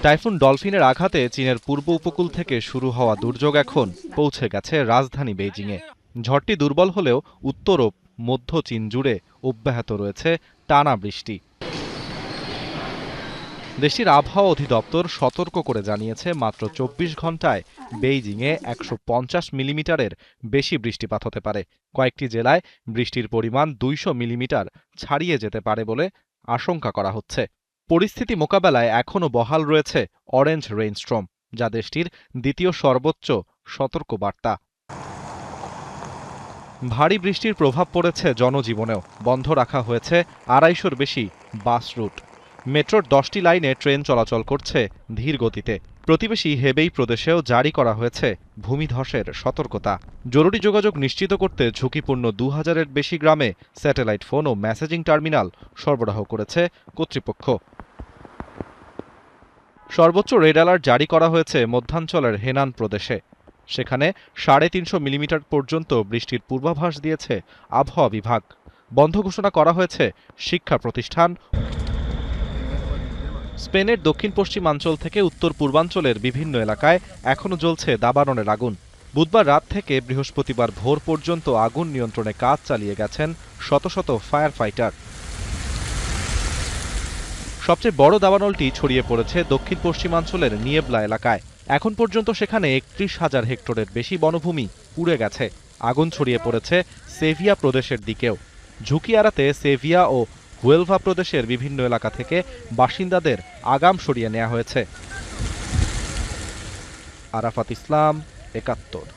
Typhoon ডলফিনের আঘাতে চীনের পূর্ব উপকূল থেকে শুরু হওয়া দুর্যোগ এখন পৌঁছে গেছে রাজধানী বেইজিংয়ে। ঝড়টি দুর্বল হলেও উত্তর ও মধ্য চীন জুড়ে অব্যাহত রয়েছে টানা বৃষ্টি। দেশটির আবহাওয়া অধিদপ্তর সতর্ক করে জানিয়েছে মাত্র ২৪ ঘন্টায় বেইজিংয়ে ১৫০ মিলিমিটারের বেশি বৃষ্টিপাত হতে পারে। কয়েকটি জেলায় বৃষ্টির পরিমাণ ২০০ মিলিমিটার ছাড়িয়ে যেতে পারে বলে আশঙ্কা করা হচ্ছে। পরিস্থিতি মোকাবেলায় এখনও বহাল রয়েছে অরেঞ্জ রেইনস্টর্ম, যা দেশটির দ্বিতীয় সর্বোচ্চ সতর্কবার্তা। ভারী বৃষ্টির প্রভাব পড়েছে জনজীবনেও। বন্ধ রাখা হয়েছে ২৫০'র বেশি বাস রুট। মেট্রোর ১০টি লাইনে ট্রেন চলাচল করছে ধীর গতিতে। প্রতিবেশী হেবেই প্রদেশেও জারি করা হয়েছে ভূমিধসের সতর্কতা। জরুরি যোগাযোগ নিশ্চিত করতে ঝুঁকিপূর্ণ ২০০০-এর বেশি গ্রামে স্যাটেলাইট ফোন ও মেসেজিং টার্মিনাল সরবরাহ করেছে কর্তৃপক্ষ। সর্বোচ্চ রেড অ্যালার্ট জারি করা হয়েছে মধ্যাঞ্চলের হেনান প্রদেশে। সেখানে ৩৫০ মিলিমিটার পর্যন্ত বৃষ্টির পূর্বাভাস দিয়েছে আবহাওয়া বিভাগ। বন্ধ ঘোষণা করা হয়েছে শিক্ষা প্রতিষ্ঠান। স্পেনের দক্ষিণ পশ্চিমাঞ্চল থেকে উত্তর পূর্বাঞ্চলের বিভিন্ন এলাকায় এখনও জ্বলছে দাবানলের আগুন। বুধবার রাত থেকে বৃহস্পতিবার ভোর পর্যন্ত আগুন নিয়ন্ত্রণে কাজ চালিয়ে গেছেন শত শত ফায়ার ফাইটার। সবচেয়ে বড় দাবানলটি ছড়িয়ে পড়েছে দক্ষিণ পশ্চিমাঞ্চলের নিয়েবলা এলাকায়। এখন পর্যন্ত সেখানে ৩১,০০০ হেক্টরের বেশি বনভূমি পুড়ে গেছে। আগুন ছড়িয়ে পড়েছে সেভিয়া প্রদেশের দিকেও। ঝুঁকি এড়াতে সেভিয়া ও হুয়েলভা প্রদেশের বিভিন্ন এলাকা থেকে বাসিন্দাদের আগাম সরিয়ে নেওয়া হয়েছে। আরাফাত ইসলাম, ৭১।